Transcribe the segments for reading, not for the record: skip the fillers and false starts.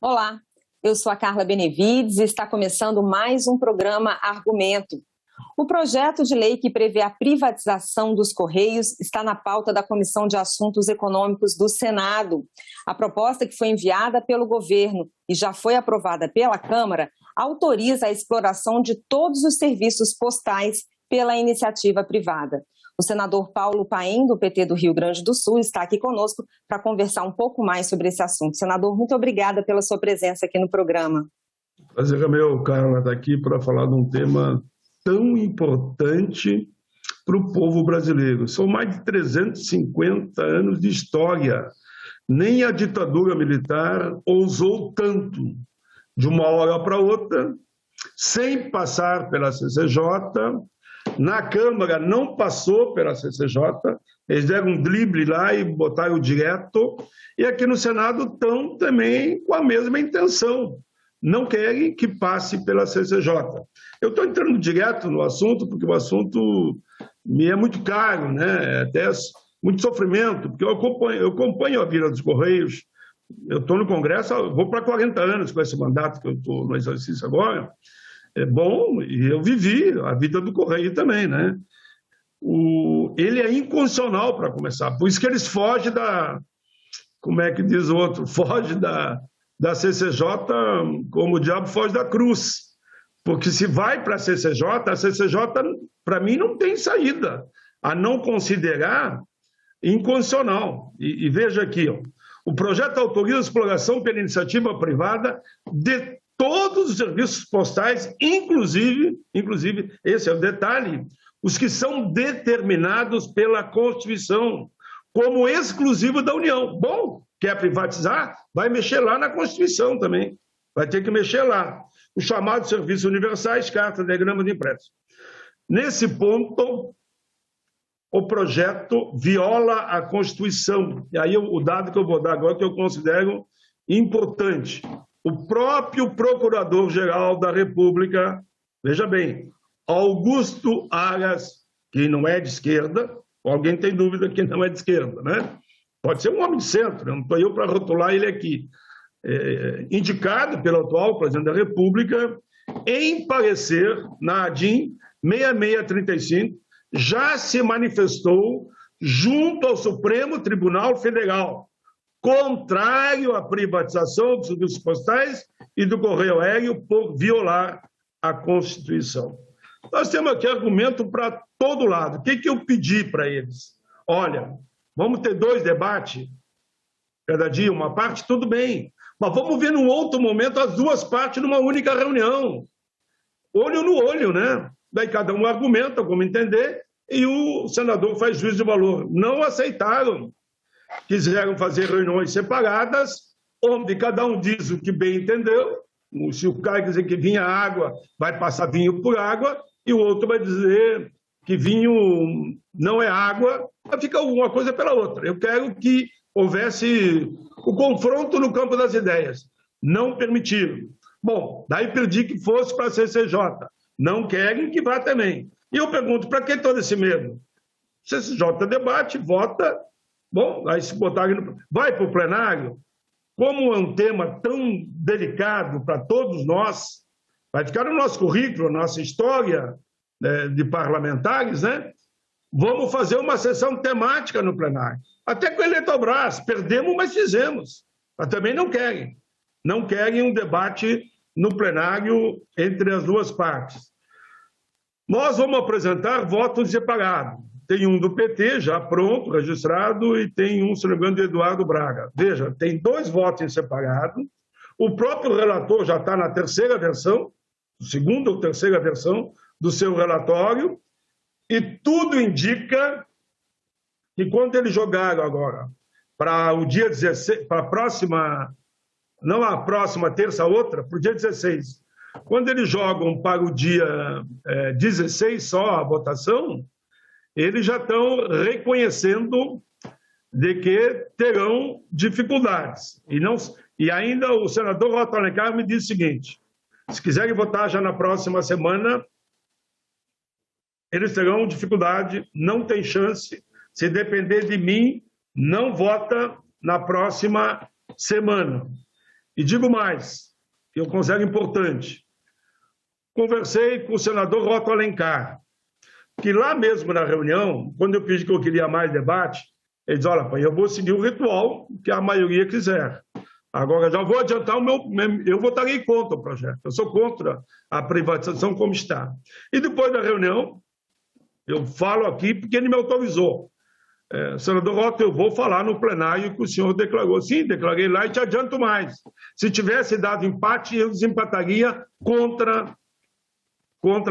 Olá, eu sou a Carla Benevides e está começando mais um programa Argumento. O projeto de lei que prevê a privatização dos Correios está na pauta da Comissão de Assuntos Econômicos do Senado. A proposta, que foi enviada pelo governo e já foi aprovada pela Câmara, autoriza a exploração de todos os serviços postais pela iniciativa privada. O senador Paulo Paim, do PT do Rio Grande do Sul, está aqui conosco para conversar um pouco mais sobre esse assunto. Senador, muito obrigada pela sua presença aqui no programa. Prazer é meu, Carla, estar aqui para falar de um tema tão importante para o povo brasileiro. São mais de 350 anos de história. Nem a ditadura militar ousou tanto, de uma hora para outra, sem passar pela CCJ. Na Câmara não passou pela CCJ, eles deram um drible lá e botaram direto, e aqui no Senado estão também com a mesma intenção, não querem que passe pela CCJ. Eu estou entrando direto no assunto, porque o assunto me é muito caro, né? Até muito sofrimento, porque eu acompanho a vida dos Correios, eu estou no Congresso, vou para 40 anos com esse mandato que eu estou no exercício agora. É bom, e eu vivi a vida do Correio também, né? Ele é inconstitucional para começar, por isso que eles fogem da, como é que diz o outro, foge da CCJ como o diabo foge da cruz, porque se vai para a CCJ para mim não tem saída, a não considerar inconstitucional. E veja aqui, ó, o projeto autoriza a exploração pela iniciativa privada de todos os serviços postais, inclusive, esse é o detalhe, os que são determinados pela Constituição como exclusivo da União. Bom, quer privatizar? Vai mexer lá na Constituição também, vai ter que mexer lá. Os chamados serviços universais, carta, diagrama de empréstimo. Nesse ponto, o projeto viola a Constituição. E aí o dado que eu vou dar agora que eu considero importante. O próprio Procurador-Geral da República, veja bem, Augusto Aras, que não é de esquerda, alguém tem dúvida que não é de esquerda, né? Pode ser um homem de centro, não estou eu para rotular ele aqui. Indicado pelo atual presidente da República, em parecer na ADIM 6635, já se manifestou junto ao Supremo Tribunal Federal, contrário à privatização dos serviços postais e do correio aéreo por violar a Constituição. Nós temos aqui argumento para todo lado. O que eu pedi para eles? Olha, vamos ter 2 debates, cada dia uma parte, tudo bem, mas vamos ver num outro momento as 2 partes numa única reunião. Olho no olho, né? Daí cada um argumenta como entender e o senador faz juízo de valor. Não aceitaram. Quiseram fazer reuniões separadas, onde cada um diz o que bem entendeu. Se o cara quiser que vinha água, vai passar vinho por água, e o outro vai dizer que vinho não é água, fica uma coisa pela outra. Eu quero que houvesse o confronto no campo das ideias. Não permitiram. Bom, daí pedi que fosse para a CCJ. Não querem que vá também. E eu pergunto, para que todo esse medo? CCJ debate, vota. Bom, aí se botarem, vai para o plenário, como é um tema tão delicado para todos nós, vai ficar no nosso currículo, nossa história, né, de parlamentares, né? Vamos fazer uma sessão temática no plenário. Até com a Eletrobras, perdemos, mas fizemos. Mas também não querem. Não querem um debate no plenário entre as 2 partes. Nós vamos apresentar votos separados. Tem um do PT já pronto, registrado, e tem um, se não me engano, do Eduardo Braga. Veja, tem 2 votos em separado. O próprio relator já está na 3ª versão, 2ª ou 3ª versão do seu relatório, e tudo indica que quando eles jogaram agora para o dia 16, para a próxima, não a próxima terça, a outra, para o dia 16, quando eles jogam para o dia 16 só a votação, eles já estão reconhecendo de que terão dificuldades. E ainda o senador Otto Alencar me disse o seguinte, se quiserem votar já na próxima semana, eles terão dificuldade, não tem chance, se depender de mim, não vota na próxima semana. E digo mais, que eu considero importante. Conversei com o senador Otto Alencar, que lá mesmo na reunião, quando eu pedi que eu queria mais debate, ele disse, olha, eu vou seguir o ritual que a maioria quiser. Agora, já vou adiantar eu votarei contra o projeto. Eu sou contra a privatização como está. E depois da reunião, eu falo aqui porque ele me autorizou. Senador Otto, eu vou falar no plenário que o senhor declarou. Sim, declarei lá e te adianto mais. Se tivesse dado empate, eu desempataria contra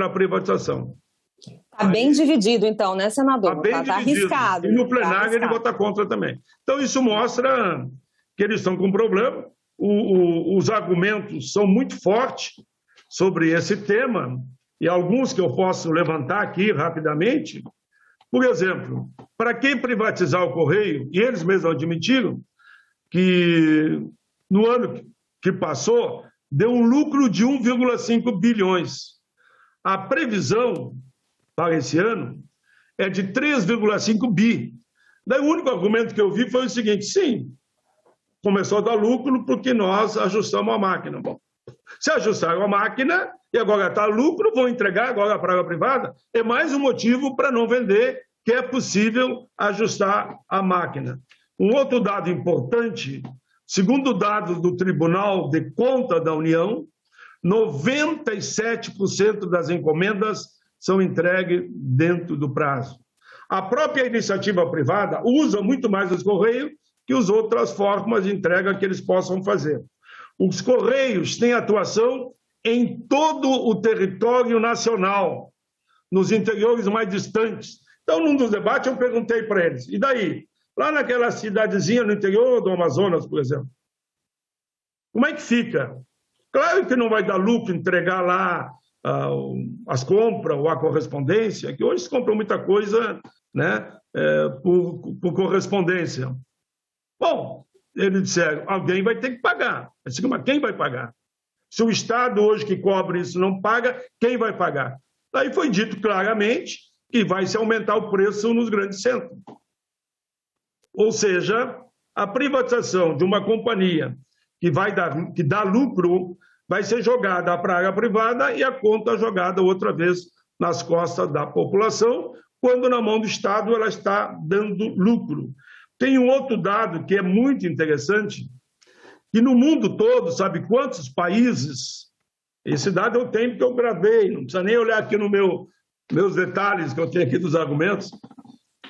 a privatização. Está bem dividido, então, né, senador? Está arriscado. E no plenário ele vota contra também. Então, isso mostra que eles estão com problema. Os argumentos são muito fortes sobre esse tema, e alguns que eu posso levantar aqui rapidamente. Por exemplo, para quem privatizar o Correio, e eles mesmos admitiram que no ano que passou, deu um lucro de 1,5 bilhões. A previsão para esse ano é de 3,5 bi. Daí o único argumento que eu vi foi o seguinte, sim, começou a dar lucro porque nós ajustamos a máquina. Bom, se ajustaram a máquina e agora está lucro, vão entregar agora para a privada, é mais um motivo para não vender, que é possível ajustar a máquina. Um outro dado importante, segundo dados do Tribunal de Contas da União, 97% das encomendas são entregues dentro do prazo. A própria iniciativa privada usa muito mais os Correios que as outras formas de entrega que eles possam fazer. Os Correios têm atuação em todo o território nacional, nos interiores mais distantes. Então, num dos debates, eu perguntei para eles, e daí? Lá naquela cidadezinha no interior do Amazonas, por exemplo, como é que fica? Claro que não vai dar lucro entregar lá as compras ou a correspondência, que hoje se compra muita coisa, né, por correspondência. Bom, eles disseram, alguém vai ter que pagar. Eu disse, mas quem vai pagar? Se o Estado hoje que cobre isso não paga, quem vai pagar? Daí foi dito claramente que vai se aumentar o preço nos grandes centros. Ou seja, a privatização de uma companhia que dá lucro vai ser jogada para a área privada e a conta jogada outra vez nas costas da população, quando na mão do Estado ela está dando lucro. Tem um outro dado que é muito interessante, que no mundo todo, sabe quantos países, esse dado eu tenho porque eu gravei, não precisa nem olhar aqui nos meus detalhes que eu tenho aqui dos argumentos,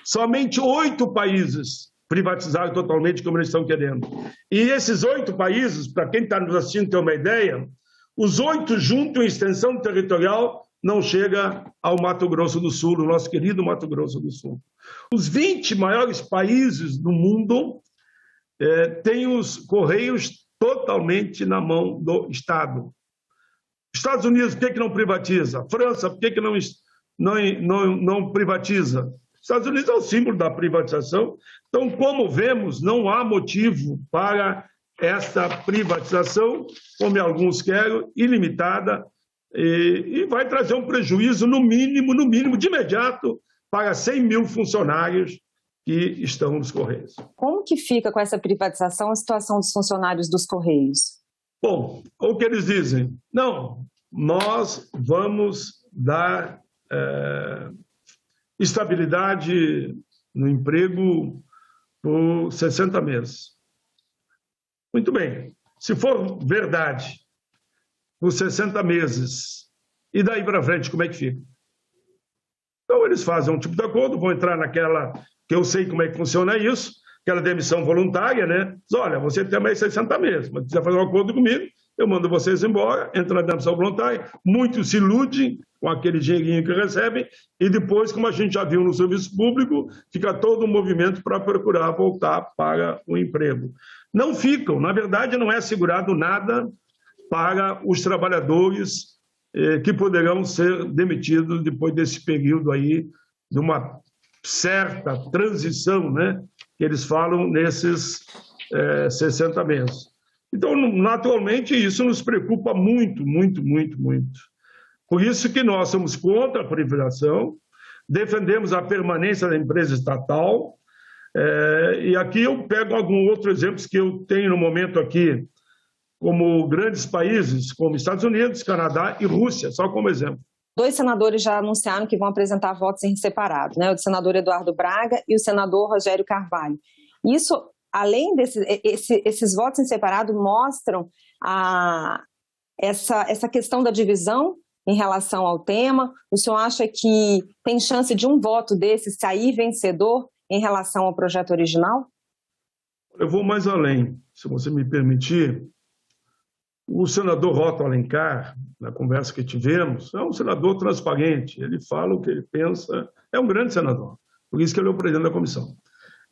somente 8 países privatizaram totalmente como eles estão querendo. E esses 8 países, para quem está nos assistindo ter uma ideia, os 8 juntos em extensão territorial não chega ao Mato Grosso do Sul, o nosso querido Mato Grosso do Sul. Os 20 maiores países do mundo têm os Correios totalmente na mão do Estado. Estados Unidos, por que não privatiza? França, por que não privatiza? Estados Unidos é o símbolo da privatização. Então, como vemos, não há motivo para esta privatização, como alguns querem, ilimitada, e vai trazer um prejuízo, no mínimo, de imediato, para 100 mil funcionários que estão nos Correios. Como que fica com essa privatização a situação dos funcionários dos Correios? Bom, o que eles dizem? Não, nós vamos dar estabilidade no emprego por 60 meses. Muito bem. Se for verdade, por 60 meses, e daí para frente, como é que fica? Então, eles fazem um tipo de acordo, vão entrar naquela, que eu sei como é que funciona isso, aquela demissão voluntária, né? Diz, olha, você tem mais 60 meses, mas quiser fazer um acordo comigo, eu mando vocês embora, entra na demissão voluntária, muitos se iludem com aquele dinheirinho que recebem, e depois, como a gente já viu no serviço público, fica todo um movimento para procurar voltar para o emprego. Não ficam, na verdade, não é assegurado nada para os trabalhadores que poderão ser demitidos depois desse período aí, de uma certa transição, né, que eles falam nesses 60 meses. Então, naturalmente, isso nos preocupa muito, muito, muito, muito. Por isso que nós somos contra a privatização, defendemos a permanência da empresa estatal, e aqui eu pego alguns outros exemplos que eu tenho no momento aqui, como grandes países, como Estados Unidos, Canadá e Rússia, só como exemplo. 2 senadores já anunciaram que vão apresentar votos em separado, né? O senador Eduardo Braga e o senador Rogério Carvalho. Isso, além esses votos em separado, mostram essa questão da divisão em relação ao tema. O senhor acha que tem chance de um voto desse sair vencedor em relação ao projeto original? Eu vou mais além, se você me permitir. O senador Otto Alencar, na conversa que tivemos, é um senador transparente, ele fala o que ele pensa, é um grande senador, por isso que ele é o presidente da comissão.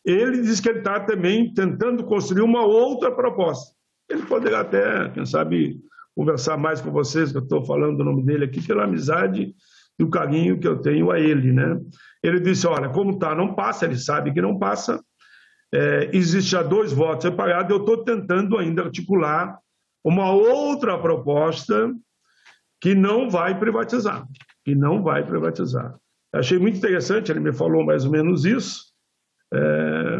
Ele diz que ele está também tentando construir uma outra proposta. Ele poderá até, quem sabe, conversar mais com vocês, que eu estou falando o nome dele aqui, pela amizade e o carinho que eu tenho a ele, né? Ele disse, olha, como está, não passa, ele sabe que não passa, existe já 2 votos separados, eu estou tentando ainda articular uma outra proposta que não vai privatizar, Achei muito interessante, ele me falou mais ou menos isso,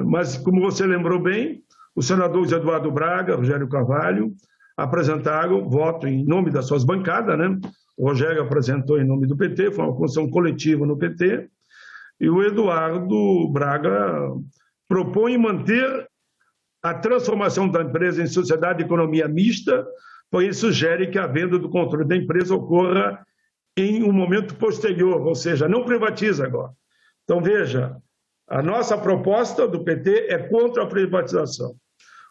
mas como você lembrou bem, os senadores Eduardo Braga, Rogério Carvalho, apresentaram voto em nome das suas bancadas, né? O Rogério apresentou em nome do PT, foi uma construção coletiva no PT, e o Eduardo Braga propõe manter a transformação da empresa em sociedade de economia mista, porém sugere que a venda do controle da empresa ocorra em um momento posterior, ou seja, não privatiza agora. Então, veja, a nossa proposta do PT é contra a privatização.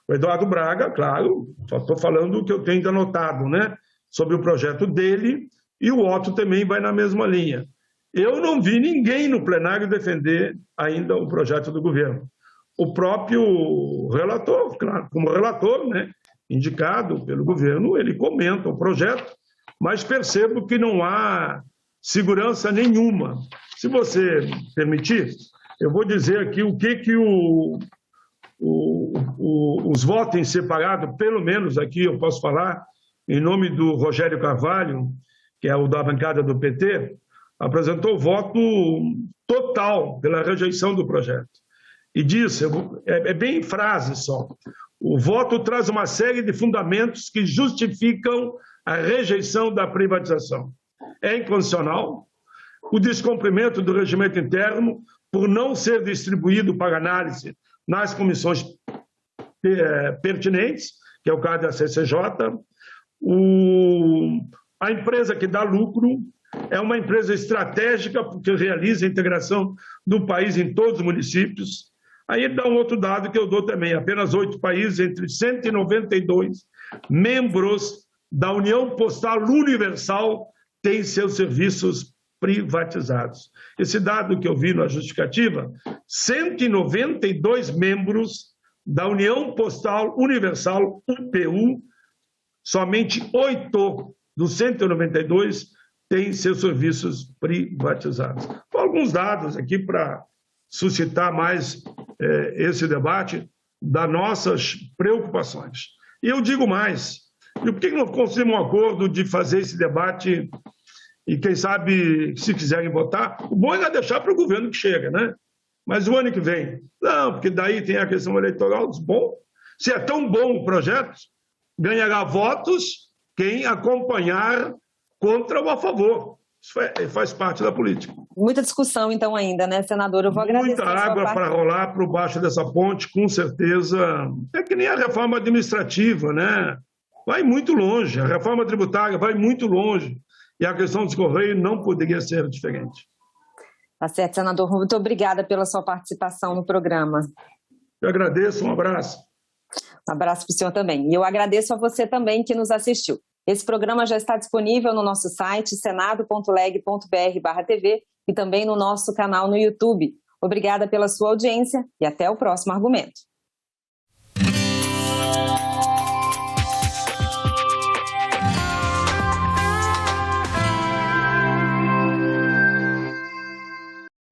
O Eduardo Braga, claro, só estou falando o que eu tenho anotado, né, sobre o projeto dele, e o Otto também vai na mesma linha. Eu não vi ninguém no plenário defender ainda o projeto do governo. O próprio relator, claro, como relator, né, indicado pelo governo, ele comenta o projeto, mas percebo que não há segurança nenhuma. Se você permitir, eu vou dizer aqui o que os votos em separado, pelo menos aqui eu posso falar, em nome do Rogério Carvalho, que é o da bancada do PT, apresentou voto total pela rejeição do projeto. E disse, é bem frase só, o voto traz uma série de fundamentos que justificam a rejeição da privatização. É inconstitucional o descumprimento do regimento interno por não ser distribuído para análise nas comissões pertinentes, que é o caso da CCJ. A empresa que dá lucro é uma empresa estratégica porque realiza a integração do país em todos os municípios. Aí ele dá um outro dado que eu dou também, apenas 8 países entre 192 membros da União Postal Universal têm seus serviços privatizados. Esse dado que eu vi na justificativa, 192 membros da União Postal Universal, UPU, somente 8 dos 192 têm seus serviços privatizados. Então, alguns dados aqui para suscitar mais esse debate das nossas preocupações. E eu digo mais, e por que não conseguimos um acordo de fazer esse debate e quem sabe, se quiserem votar, o bom é deixar para o governo que chega, né? Mas o ano que vem, não, porque daí tem a questão eleitoral, bom, se é tão bom o projeto, ganhará votos quem acompanhar contra ou a favor. Isso faz parte da política. Muita discussão, então, ainda, né, senador? Eu vou agradecer. Muita água para rolar por baixo dessa ponte, com certeza. É que nem a reforma administrativa, né? Vai muito longe. A reforma tributária vai muito longe. E a questão dos Correios não poderia ser diferente. Tá certo, senador. Muito obrigada pela sua participação no programa. Eu agradeço. Um abraço. Um abraço para o senhor também. E eu agradeço a você também que nos assistiu. Esse programa já está disponível no nosso site, senado.leg.br/TV e também no nosso canal no YouTube. Obrigada pela sua audiência e até o próximo argumento.